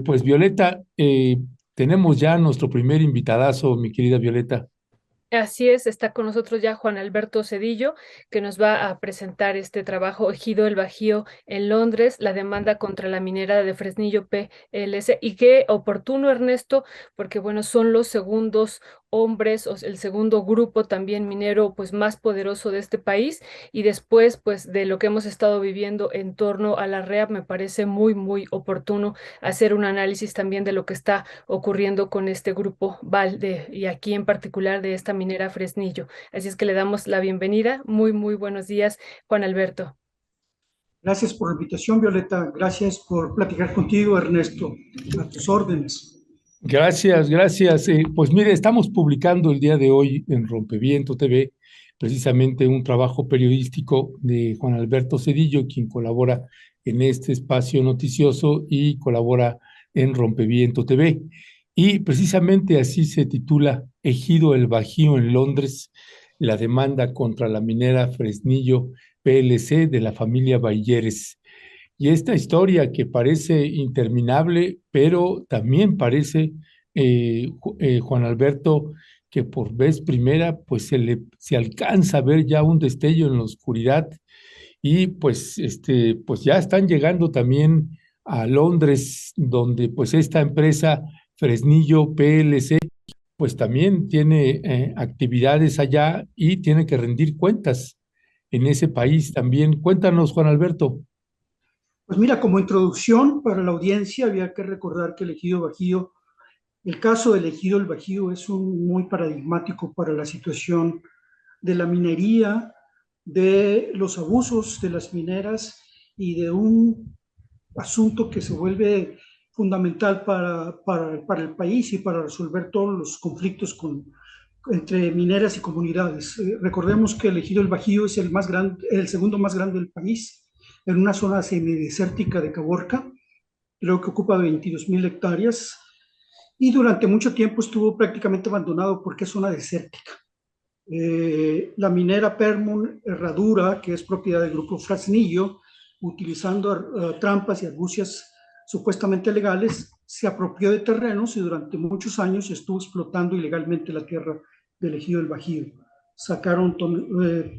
Pues Violeta, tenemos ya nuestro primer invitadazo, mi querida Violeta. Así es, está con nosotros ya Juan Alberto Cedillo, que nos va a presentar este trabajo Ejido el Bajío en Londres, la demanda contra la minera de Fresnillo PLC. Y qué oportuno, Ernesto, porque bueno, son los segundos hombres, o sea, el segundo grupo también minero, pues más poderoso de este país. Y después, pues de lo que hemos estado viviendo en torno a la REAP, me parece muy oportuno hacer un análisis también de lo que está ocurriendo con este grupo Valde y aquí en particular de esta minera Fresnillo. Así es que le damos la bienvenida. Muy buenos días, Juan Alberto. Gracias por la invitación, Violeta. Gracias por platicar contigo, Ernesto. A tus órdenes. Gracias, gracias. Pues mire, estamos publicando el día de hoy en Rompeviento TV precisamente un trabajo periodístico de Juan Alberto Cedillo, quien colabora en este espacio noticioso y colabora en Rompeviento TV. Y precisamente así se titula Ejido el Bajío en Londres, la demanda contra la minera Fresnillo PLC de la familia Bayeres. Y esta historia que parece interminable, pero también parece, Juan Alberto, que por vez primera, pues se alcanza a ver ya un destello en la oscuridad y pues, pues ya están llegando también a Londres, donde pues esta empresa Fresnillo PLC, pues también tiene actividades allá y tiene que rendir cuentas en ese país también. Cuéntanos, Juan Alberto. Pues mira, como introducción para la audiencia, había que recordar que el ejido Bajío, el caso del ejido El Bajío es un muy paradigmático para la situación de la minería, de los abusos de las mineras y de un asunto que se vuelve fundamental para el país y para resolver todos los conflictos entre mineras y comunidades. Recordemos que el ejido El Bajío es el segundo más grande del país, en una zona semidesértica de Caborca, creo que ocupa 22.000 hectáreas, y durante mucho tiempo estuvo prácticamente abandonado porque es zona desértica. La minera Permun Herradura, que es propiedad del grupo Fresnillo, utilizando trampas y argucias supuestamente legales, se apropió de terrenos y durante muchos años estuvo explotando ilegalmente la tierra del ejido del Bajío. Sacaron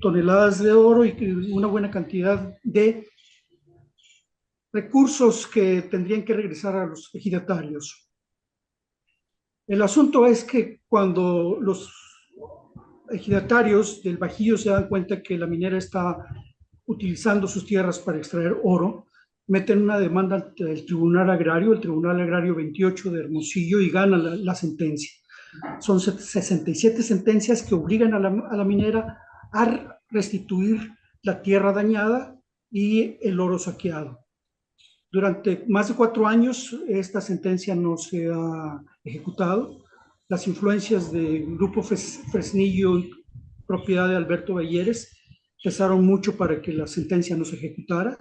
toneladas de oro y una buena cantidad de recursos que tendrían que regresar a los ejidatarios. El asunto es que cuando los ejidatarios del Bajío se dan cuenta que la minera está utilizando sus tierras para extraer oro, meten una demanda ante el Tribunal Agrario, el Tribunal Agrario 28 de Hermosillo, y ganan la sentencia. Son 67 sentencias que obligan a la minera a restituir la tierra dañada y el oro saqueado. Durante más de 4 años esta sentencia no se ha ejecutado. Las influencias del Grupo Fresnillo, propiedad de Alberto Balleres, pesaron mucho para que la sentencia no se ejecutara.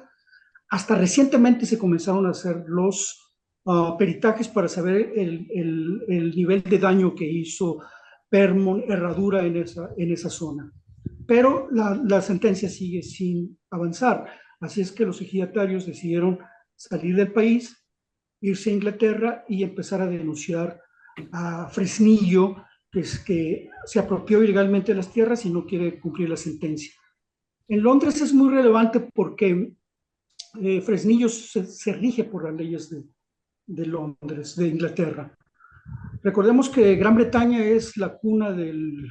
Hasta recientemente se comenzaron a hacer los peritajes para saber el nivel de daño que hizo Permon Herradura en esa zona. Pero la sentencia sigue sin avanzar. Así es que los ejidatarios decidieron salir del país, irse a Inglaterra y empezar a denunciar a Fresnillo, que se apropió ilegalmente de las tierras y no quiere cumplir la sentencia. En Londres es muy relevante porque Fresnillo se rige por las leyes de Londres, de Inglaterra. Recordemos que Gran Bretaña es la cuna del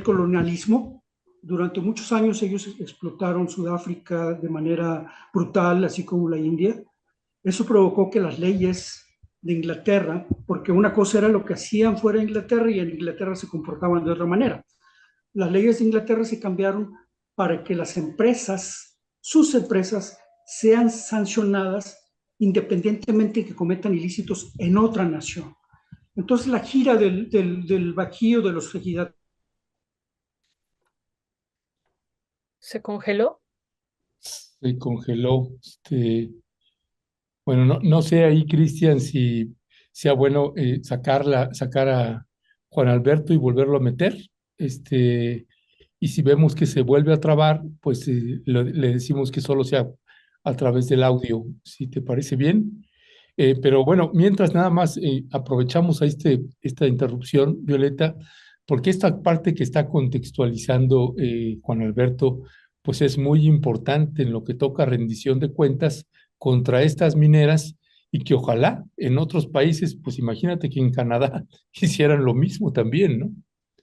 colonialismo. Durante muchos años ellos explotaron Sudáfrica de manera brutal, así como la India. Eso provocó que las leyes de Inglaterra, porque una cosa era lo que hacían fuera de Inglaterra y en Inglaterra se comportaban de otra manera. Las leyes de Inglaterra se cambiaron para que las empresas, sus empresas, sean sancionadas independientemente de que cometan ilícitos en otra nación. Entonces la gira del Bajío de los ejidatarios. ¿Se congeló? Se congeló. Bueno, no sé ahí, Cristian, si sea bueno sacar a Juan Alberto y volverlo a meter. Y si vemos que se vuelve a trabar, pues le decimos que solo sea a través del audio, si te parece bien. Pero bueno, mientras nada más aprovechamos a esta interrupción, Violeta, porque esta parte que está contextualizando Juan Alberto, pues es muy importante en lo que toca rendición de cuentas contra estas mineras y que ojalá en otros países, pues imagínate que en Canadá hicieran lo mismo también, ¿no?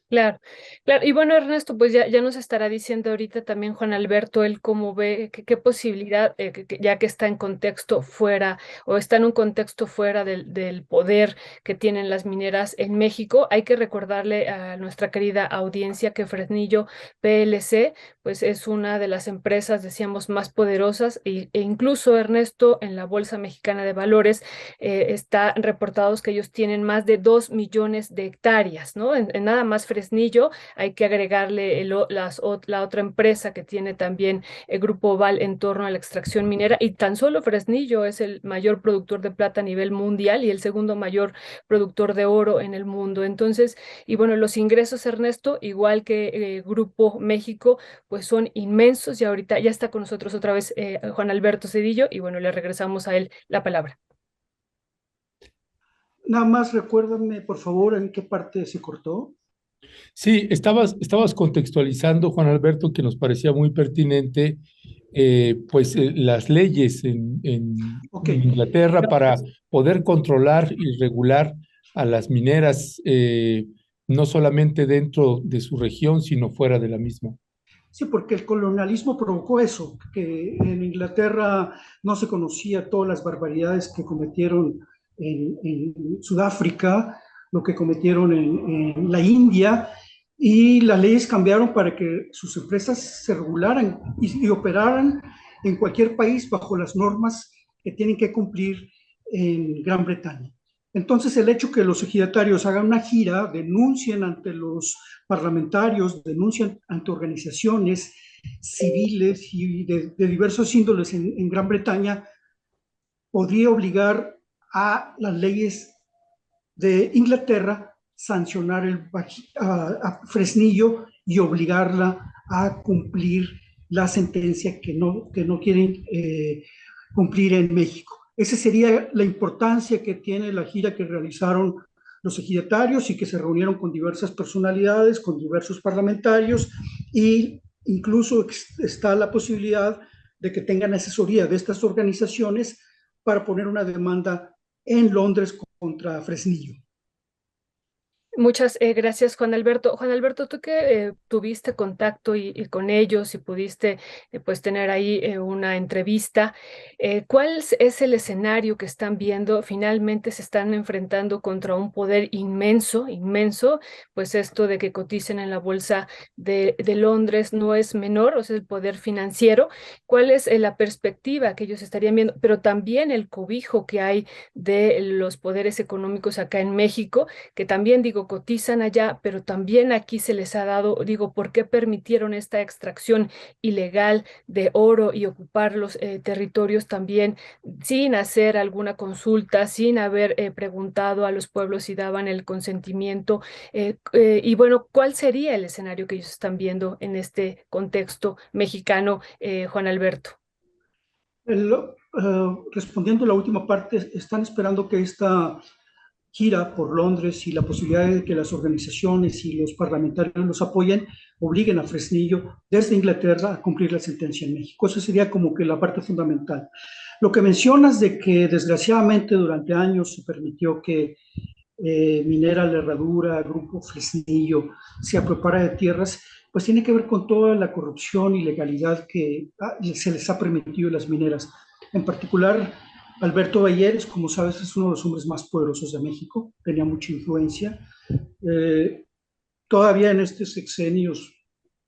Claro, claro. Y bueno, Ernesto, pues ya nos estará diciendo ahorita también Juan Alberto, él cómo ve, qué posibilidad, ya que está en contexto fuera o está en un contexto fuera del poder que tienen las mineras en México. Hay que recordarle a nuestra querida audiencia que Fresnillo PLC, pues es una de las empresas, decíamos, más poderosas e incluso, Ernesto, en la Bolsa Mexicana de Valores está reportados que ellos tienen más de 2 millones de hectáreas, ¿no? En nada más Fresnillo hay que agregarle la otra empresa que tiene también el Grupo Oval en torno a la extracción minera y tan solo Fresnillo es el mayor productor de plata a nivel mundial y el segundo mayor productor de oro en el mundo. Entonces, y bueno, los ingresos, Ernesto, igual que Grupo México, pues son inmensos y ahorita ya está con nosotros otra vez Juan Alberto Cedillo y bueno, le regresamos a él la palabra. Nada más recuérdame, por favor, en qué parte se cortó. Sí, estabas contextualizando, Juan Alberto, que nos parecía muy pertinente, pues las leyes Ok, en Inglaterra para poder controlar y regular a las mineras, no solamente dentro de su región, sino fuera de la misma. sí, porque el colonialismo provocó eso, que en Inglaterra no se conocía todas las barbaridades que cometieron en Sudáfrica, lo que cometieron en la India, y las leyes cambiaron para que sus empresas se regularan y operaran en cualquier país bajo las normas que tienen que cumplir en Gran Bretaña. Entonces, el hecho que los ejidatarios hagan una gira, denuncien ante los parlamentarios, denuncian ante organizaciones civiles y de diversos índoles en Gran Bretaña, podría obligar a las leyes de Inglaterra sancionar a Fresnillo y obligarla a cumplir la sentencia que no quieren cumplir en México. Esa sería la importancia que tiene la gira que realizaron los ejidatarios y que se reunieron con diversas personalidades, con diversos parlamentarios y incluso está la posibilidad de que tengan asesoría de estas organizaciones para poner una demanda en Londres contra Fresnillo. Muchas gracias, Juan Alberto. Juan Alberto, tú que tuviste contacto y con ellos y pudiste pues tener ahí una entrevista, ¿cuál es el escenario que están viendo? Finalmente se están enfrentando contra un poder inmenso, inmenso, pues esto de que coticen en la bolsa de Londres no es menor, o sea, el poder financiero. ¿Cuál es la perspectiva que ellos estarían viendo? Pero también el cobijo que hay de los poderes económicos acá en México que también digo cotizan allá, pero también aquí se les ha dado, digo, ¿por qué permitieron esta extracción ilegal de oro y ocupar los territorios también sin hacer alguna consulta, sin haber preguntado a los pueblos si daban el consentimiento? Y bueno, ¿cuál sería el escenario que ellos están viendo en este contexto mexicano, Juan Alberto? Respondiendo a la última parte, están esperando que esta gira por Londres y la posibilidad de que las organizaciones y los parlamentarios los apoyen, obliguen a Fresnillo desde Inglaterra a cumplir la sentencia en México. Eso sería como que la parte fundamental. Lo que mencionas de que desgraciadamente durante años se permitió que Minera La Herradura, Grupo Fresnillo, se apropiara de tierras, pues tiene que ver con toda la corrupción y ilegalidad que se les ha permitido a las mineras. En particular, Alberto Valleres, como sabes, es uno de los hombres más poderosos de México, tenía mucha influencia. Todavía en estos sexenios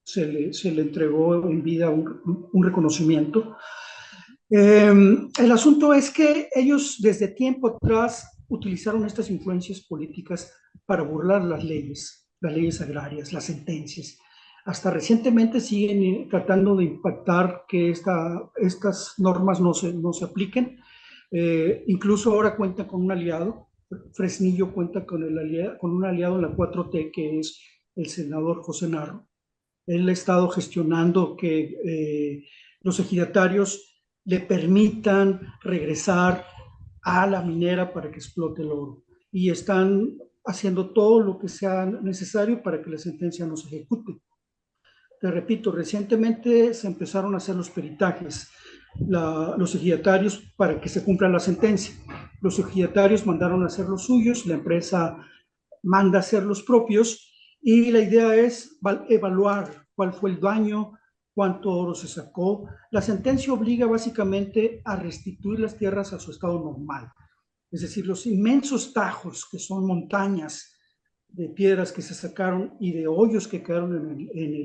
se le entregó en vida un reconocimiento. El asunto es que ellos desde tiempo atrás utilizaron estas influencias políticas para burlar las leyes agrarias, las sentencias. Hasta recientemente siguen tratando de impactar que estas normas no se apliquen. Incluso ahora cuenta con un aliado. Fresnillo cuenta con un aliado en la 4T, que es el senador José Narro. Él ha estado gestionando que los ejidatarios le permitan regresar a la minera para que explote el oro. Y están haciendo todo lo que sea necesario para que la sentencia no se ejecute. Te repito, recientemente se empezaron a hacer los peritajes, los ejidatarios, para que se cumpla la sentencia. Los ejidatarios mandaron a hacer los suyos, la empresa manda a hacer los propios, y la idea es evaluar cuál fue el daño, cuánto oro se sacó. La sentencia obliga básicamente a restituir las tierras a su estado normal. Es decir, los inmensos tajos, que son montañas de piedras que se sacaron y de hoyos que quedaron en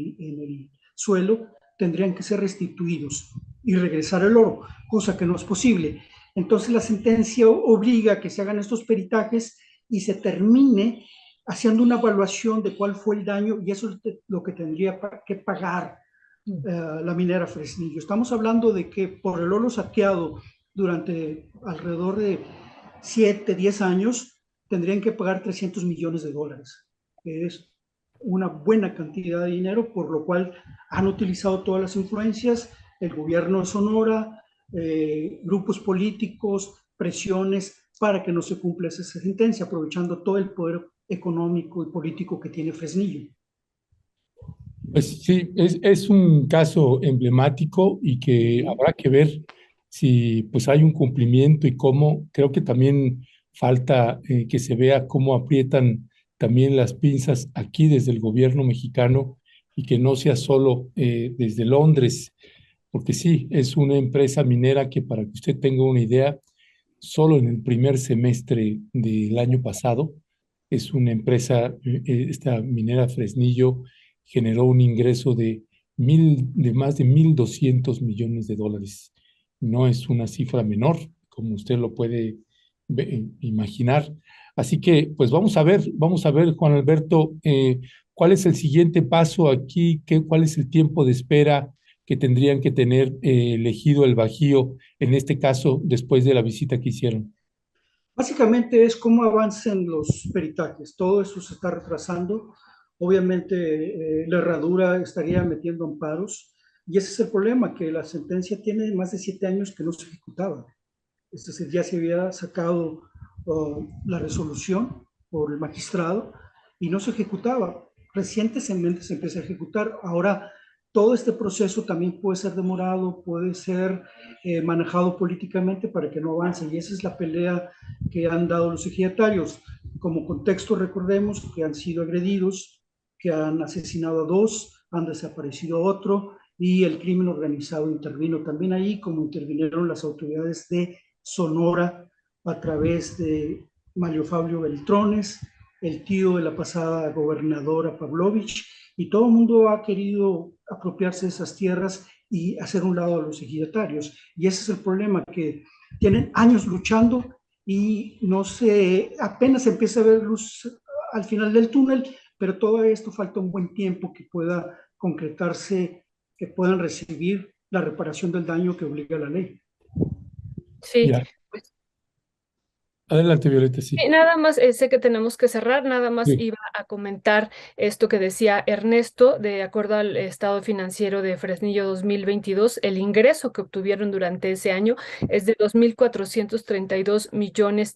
el suelo, tendrían que ser restituidos y regresar el oro, cosa que no es posible. Entonces la sentencia obliga a que se hagan estos peritajes y se termine haciendo una evaluación de cuál fue el daño, y eso es lo que tendría que pagar la minera Fresnillo. Estamos hablando de que por el oro saqueado durante alrededor de 7, 10 años, tendrían que pagar $300 millones, que es una buena cantidad de dinero, por lo cual han utilizado todas las influencias, el gobierno de Sonora, grupos políticos, presiones, para que no se cumpla esa sentencia, aprovechando todo el poder económico y político que tiene Fresnillo. Pues sí, es un caso emblemático y que habrá que ver si pues hay un cumplimiento y cómo. Creo que también falta que se vea cómo aprietan también las pinzas aquí desde el gobierno mexicano y que no sea solo desde Londres, porque sí, es una empresa minera que, para que usted tenga una idea, solo en el primer semestre del año pasado, es una empresa, esta minera Fresnillo generó un ingreso de más de $1,200 millones. No es una cifra menor, como usted lo puede imaginar. Así que, pues vamos a ver, Juan Alberto, cuál es el siguiente paso aquí, cuál es el tiempo de espera que tendrían que tener elegido el Bajío, en este caso, después de la visita que hicieron. Básicamente es cómo avancen los peritajes. Todo eso se está retrasando. Obviamente la herradura estaría metiendo amparos, y ese es el problema, que la sentencia tiene más de 7 años que no se ejecutaba. Es decir, ya se había sacado la resolución por el magistrado y no se ejecutaba. Recientemente se empezó a ejecutar. Ahora todo este proceso también puede ser demorado, puede ser manejado políticamente para que no avance, y esa es la pelea que han dado los ejidatarios. Como contexto, recordemos que han sido agredidos, que han asesinado a 2, han desaparecido a otro, y el crimen organizado intervino también ahí, como intervinieron las autoridades de Sonora a través de Mario Fabio Beltrones, el tío de la pasada gobernadora Pavlovich, y todo el mundo ha querido apropiarse de esas tierras y hacer un lado a los ejidatarios. Y ese es el problema, que tienen años luchando y no se, apenas empieza a ver luz al final del túnel, pero todo esto falta un buen tiempo que pueda concretarse, que puedan recibir la reparación del daño que obliga la ley. Sí, Ya, pues adelante, Violeta, sí. nada más, sé que tenemos que cerrar, nada más Sí. iba a comentar esto que decía Ernesto, de acuerdo al estado financiero de Fresnillo 2022, el ingreso que obtuvieron durante ese año es de $2,432 millones,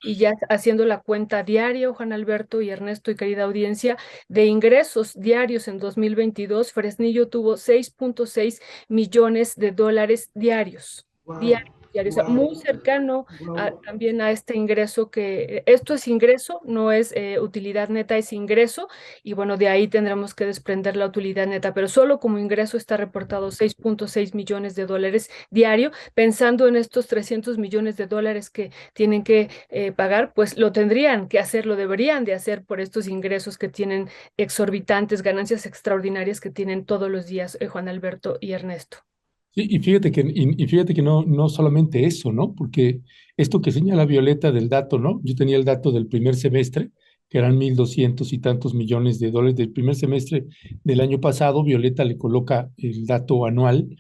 y ya haciendo la cuenta diaria, Juan Alberto y Ernesto y querida audiencia, de ingresos diarios en 2022, Fresnillo tuvo $6.6 millones diarios. Wow, Diario, o sea, muy wow, cercano wow. también a este ingreso, que esto es ingreso, no es utilidad neta, es ingreso, y bueno, de ahí tendremos que desprender la utilidad neta, pero solo como ingreso está reportado $6.6 millones diario. Pensando en estos $300 millones que tienen que pagar, pues lo tendrían que hacer, lo deberían de hacer por estos ingresos que tienen exorbitantes, ganancias extraordinarias que tienen todos los días, Juan Alberto y Ernesto. Sí, y fíjate que no solamente eso, ¿no? Porque esto que señala Violeta del dato, ¿no? Yo tenía el dato del primer semestre, que eran 1,200 y tantos millones de dólares del primer semestre del año pasado. Violeta le coloca el dato anual,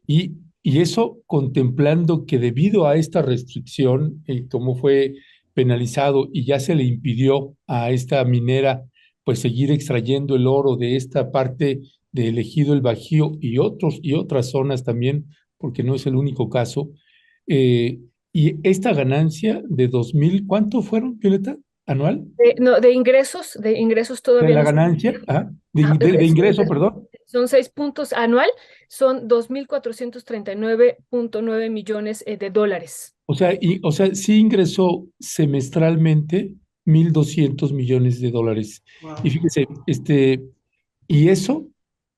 y eso contemplando que, debido a esta restricción, como fue penalizado y ya se le impidió a esta minera pues seguir extrayendo el oro de esta parte del ejido El Bajío y otras zonas también, porque no es el único caso. eh, Y esta ganancia de 2,000, ¿cuánto fueron, Violeta? ¿Anual? No, de ingresos De todavía la no se ganancia, ah, de ingreso, perdón. son 6 puntos anual, son 2.439.9 millones de dólares. O sea, sí ingresó semestralmente 1,200 millones de dólares. Y Wow. fíjese, y eso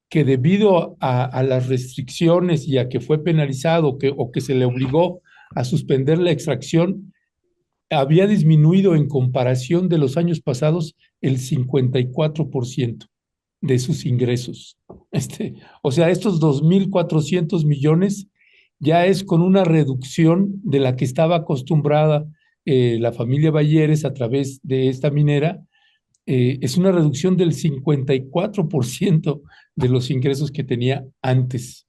que debido a las restricciones y a que fue penalizado o que se le obligó a suspender la extracción, había disminuido en comparación de los años pasados el 54% de sus ingresos. O sea, estos 2,400 millones ya es con una reducción de la que estaba acostumbrada la familia Balleres a través de esta minera. Es una reducción del 54% de los ingresos que tenía antes.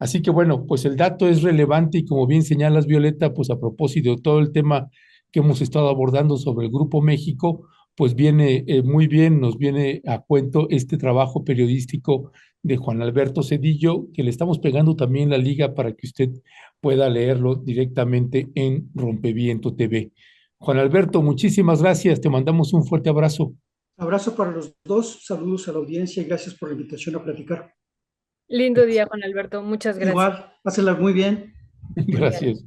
Así que bueno, pues el dato es relevante y como bien señalas, Violeta, pues a propósito de todo el tema que hemos estado abordando sobre el Grupo México, pues viene muy bien, nos viene a cuento este trabajo periodístico de Juan Alberto Cedillo, que le estamos pegando también la liga para que usted pueda leerlo directamente en Rompeviento TV. Juan Alberto, muchísimas gracias, te mandamos un fuerte abrazo. Abrazo para los dos, saludos a la audiencia y gracias por la invitación a platicar. Lindo día, Juan Alberto. Muchas gracias. Igual, pásenla muy bien. Igual. Gracias.